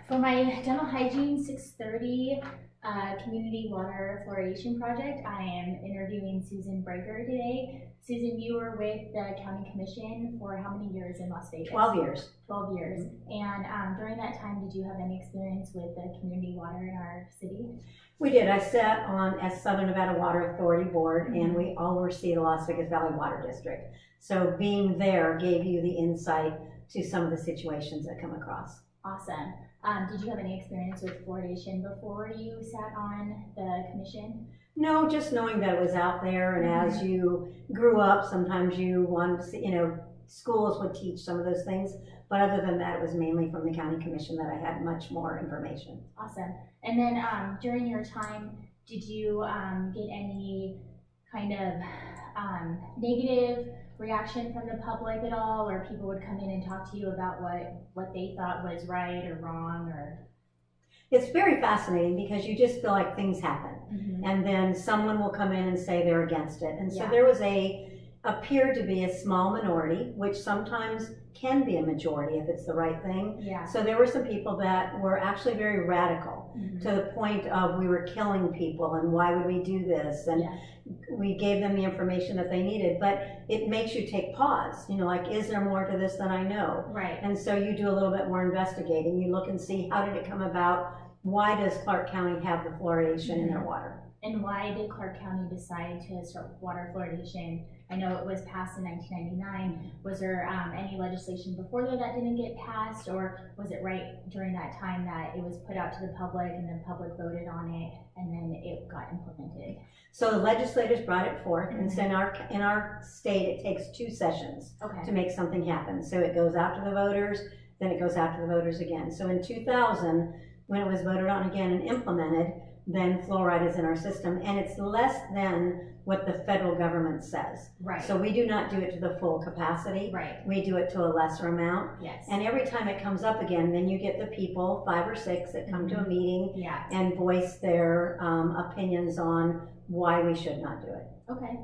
For my dental hygiene 630 community water fluoridation project, I am interviewing Susan Breaker today. Susan, you were with the County Commission for how many years in Las Vegas? 12 years. 12 years. And during that time, did you have any experience with the community water in our city? We did. I sat on as Southern Nevada Water Authority Board, and we oversee the Las Vegas Valley Water District. So being there gave you the insight to some of the situations that come across. Awesome. Did you have any experience with fluoridation before you sat on the commission? No, just knowing that it was out there, and as you grew up, sometimes you wanted to see, schools would teach some of those things, but other than that, it was mainly from the county commission that I had much more information. Awesome. And then during your time, did you get any kind of negative reaction from the public at all, or people would come in and talk to you about what they thought was right or wrong? Or it's very fascinating because you just feel like things happen, and then someone will come in and say they're against it, and so there was appeared to be a small minority, which sometimes can be a majority if it's the right thing. So there were some people that were actually very radical to the point of we were killing people and why would we do this, and we gave them the information that they needed, but it makes you take pause, like, is there more to this than I know? Right. And so you do a little bit more investigating. You look and see, how did it come about? Why does Clark County have the fluoridation in their water? And why did Clark County decide to start water fluoridation? I know it was passed in 1999. Was there any legislation before that didn't get passed, or was it right during that time that it was put out to the public and the public voted on it and then it got implemented? So the legislators brought it forth, and so in our state it takes 2 sessions to make something happen. So it goes out to the voters, then it goes out to the voters again. So in 2000, when it was voted on again and implemented, then fluoride is in our system, and it's less than what the federal government says. Right. So we do not do it to the full capacity. Right. We do it to a lesser amount. Yes. And every time it comes up again, then you get the people, 5 or 6, that come to a meeting and voice their opinions on why we should not do it. Okay.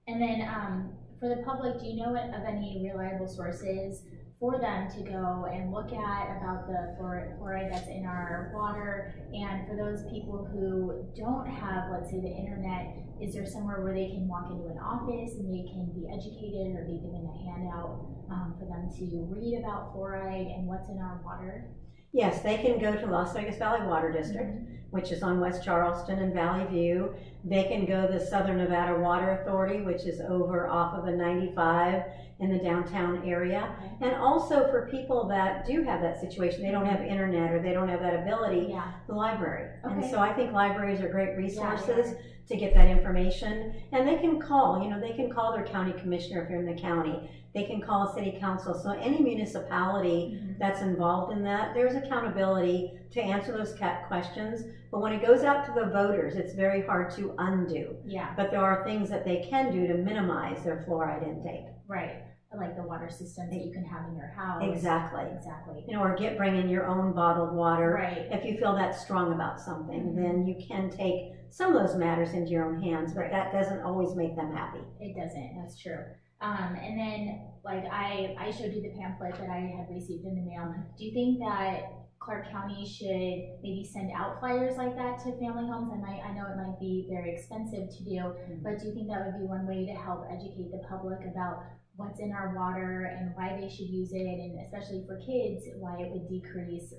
And then for the public, do you know of any reliable sources for them to go and look at about the fluoride that's in our water? And for those people who don't have, let's say, the internet, is there somewhere where they can walk into an office and they can be educated or be given a handout for them to read about fluoride and what's in our water? Yes, they can go to Las Vegas Valley Water District, which is on West Charleston and Valley View. They can go to the Southern Nevada Water Authority, which is over off of the 95 in the downtown area. And also for people that do have that situation, they don't have internet or they don't have that ability, the library. And so I think libraries are great resources to get that information. And they can call, they can call their county commissioner if you're in the county. They can call city council. So any municipality that's involved in that, there's accountability to answer those questions. But when it goes out to the voters, it's very hard to undo. But there are things that they can do to minimize their fluoride intake. Right. Like the water system that you can have in your house. Exactly. Or bring in your own bottled water. Right. If you feel that strong about something, then you can take some of those matters into your own hands, but that doesn't always make them happy. It doesn't, that's true. And then, like, I showed you the pamphlet that I had received in the mail. Do you think that Clark County should maybe send out flyers like that to family homes? I know it might be very expensive to do, but do you think that would be one way to help educate the public about what's in our water and why they should use it, and especially for kids, why it would decrease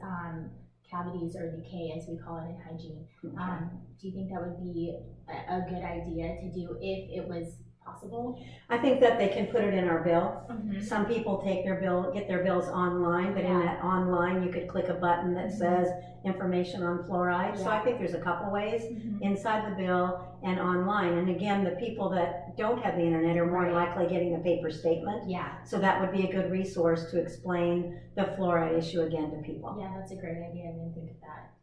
cavities or decay, as we call it in hygiene? Do you think that would be a good idea to do if it was possible? I think that they can put it in our bill. Some people get their bills online, but in that online you could click a button that says information on fluoride. So I think there's a couple ways, inside the bill and online. And again, the people that don't have the internet are more likely getting the paper statement. So that would be a good resource to explain the fluoride issue again to people. Yeah, that's a great idea. I didn't think of that.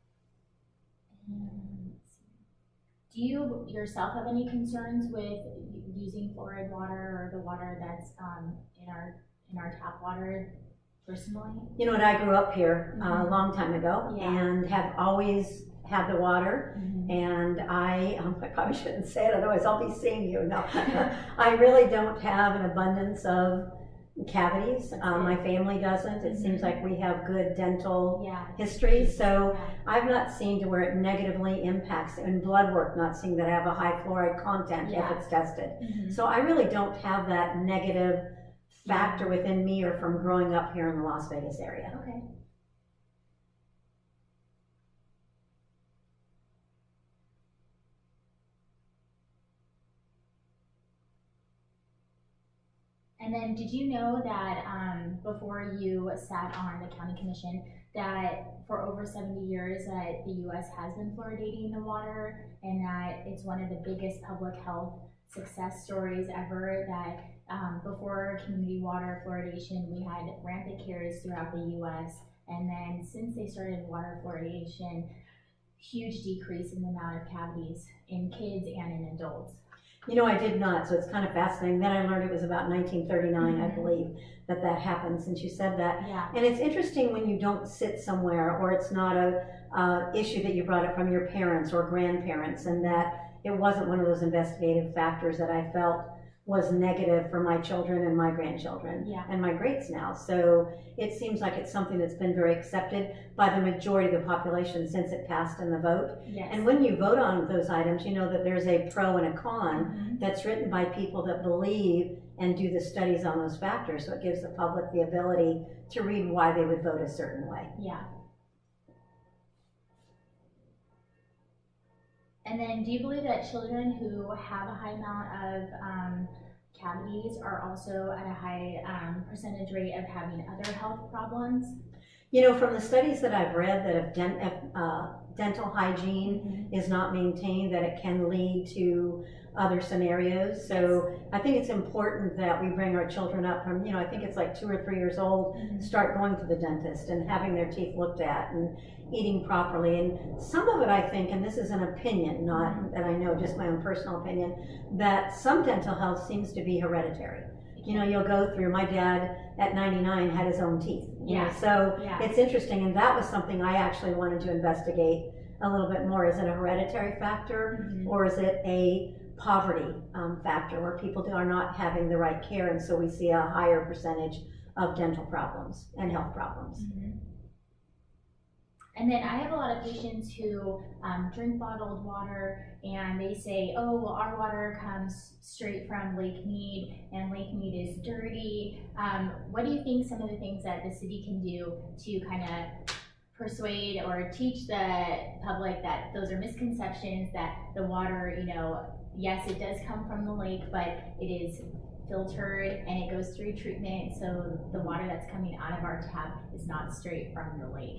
Do you yourself have any concerns with using fluoride water or the water that's in our tap water personally? You know what, I grew up here a long time ago and have always have the water, and I probably shouldn't say it, otherwise I'll be seeing you. No, I really don't have an abundance of cavities. My family doesn't. It seems like we have good dental history, so I've not seen to where it negatively impacts, in blood work, not seeing that I have a high fluoride content if it's tested. So I really don't have that negative factor within me or from growing up here in the Las Vegas area. Okay. And then, did you know that before you sat on the county commission, that for over 70 years that the U.S. has been fluoridating the water, and that it's one of the biggest public health success stories ever, that before community water fluoridation, we had rampant caries throughout the U.S., and then since they started water fluoridation, huge decrease in the amount of cavities in kids and in adults. You know, I did not, so it's kind of fascinating. Then I learned it was about 1939, I believe, that happened, since you said that. Yeah. And it's interesting when you don't sit somewhere, or it's not a issue that you brought up from your parents or grandparents, and that it wasn't one of those investigative factors that I felt was negative for my children and my grandchildren and my greats now. So it seems like it's something that's been very accepted by the majority of the population since it passed in the vote. Yes. And when you vote on those items, you know that there's a pro and a con that's written by people that believe and do the studies on those factors. So it gives the public the ability to read why they would vote a certain way. Yeah. And then, do you believe that children who have a high amount of cavities are also at a high percentage rate of having other health problems? You know, from the studies that I've read, that if dental hygiene is not maintained, that it can lead to other scenarios. So I think it's important that we bring our children up from, you know, I think it's like 2 or 3 years old, start going to the dentist and having their teeth looked at and eating properly. And some of it, I think, and this is an opinion, not that I know, just my own personal opinion, that some dental health seems to be hereditary. You know, you'll go through, my dad at 99 had his own teeth. You know, so it's interesting, and that was something I actually wanted to investigate a little bit more. Is it a hereditary factor, or is it a poverty factor where people are not having the right care, and so we see a higher percentage of dental problems and health problems. And then I have a lot of patients who drink bottled water, and they say, oh, well, our water comes straight from Lake Mead, and Lake Mead is dirty. What do you think some of the things that the city can do to kind of persuade or teach the public that those are misconceptions, that the water, you know, yes, it does come from the lake, but it is filtered and it goes through treatment, so the water that's coming out of our tap is not straight from the lake?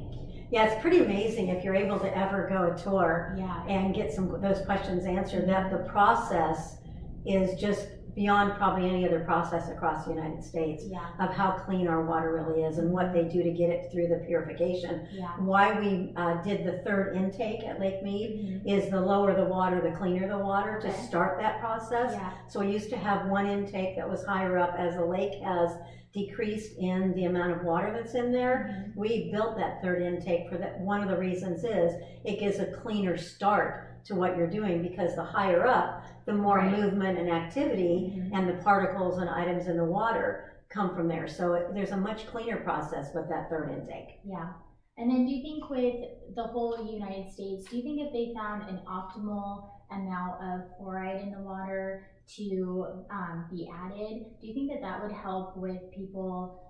Yeah, it's pretty amazing if you're able to ever go a tour and get those questions answered, that the process is just beyond probably any other process across the United States of how clean our water really is and what they do to get it through the purification. Why we did the third intake at Lake Mead is the lower the water, the cleaner the water, to start that process. So we used to have one intake that was higher up. As the lake has decreased in the amount of water that's in there, we built that third intake for that. One of the reasons is it gives a cleaner start to what you're doing, because the higher up, the more movement and activity and the particles and items in the water come from there. So there's a much cleaner process with that third intake. Yeah. And then, do you think with the whole United States, do you think if they found an optimal amount of fluoride in the water to be added, do you think that that would help with people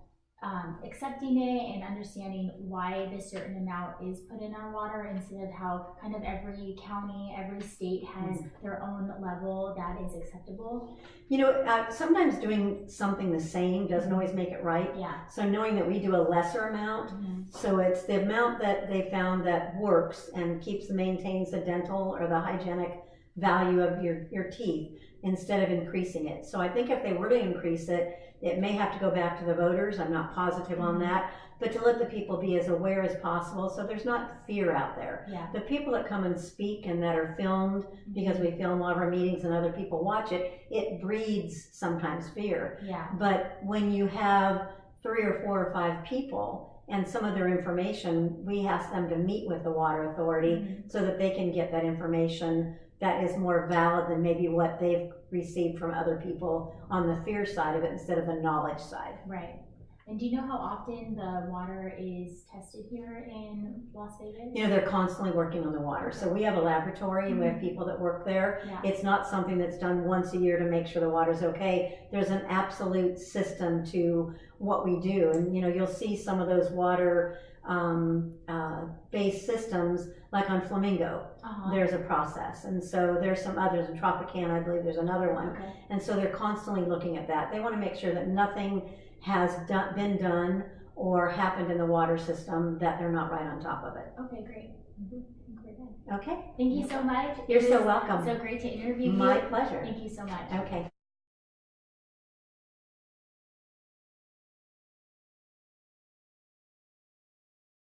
accepting it and understanding why this certain amount is put in our water, instead of how kind of every county, every state has their own level that is acceptable? You know, sometimes doing something the same doesn't always make it right. So knowing that we do a lesser amount, so it's the amount that they found that works and maintains the dental or the hygienic value of your teeth, instead of increasing it. So I think if they were to increase it, it may have to go back to the voters. I'm not positive on that, but to let the people be as aware as possible, so there's not fear out there. The people that come and speak and that are filmed, because we film all of our meetings and other people watch it, it breeds sometimes fear. But when you have 3 or 4 or 5 people and some of their information, we ask them to meet with the water authority so that they can get that information that is more valid than maybe what they've received from other people on the fear side of it instead of the knowledge side. Right. And do you know how often the water is tested here in Las Vegas? You know, they're constantly working on the water. So we have a laboratory and we have people that work there. Yeah. It's not something that's done once a year to make sure the water's okay. There's an absolute system to what we do. And, you know, you'll see some of those water based systems like on Flamingo. There's a process. And so there's some others in Tropicana, I believe there's another one. Okay. And so they're constantly looking at that. They want to make sure that nothing has been done or happened in the water system that they're not right on top of it. Okay, great. Okay? Thank you so much. You're It so was welcome. So great to interview you. My pleasure. Thank you so much. Okay.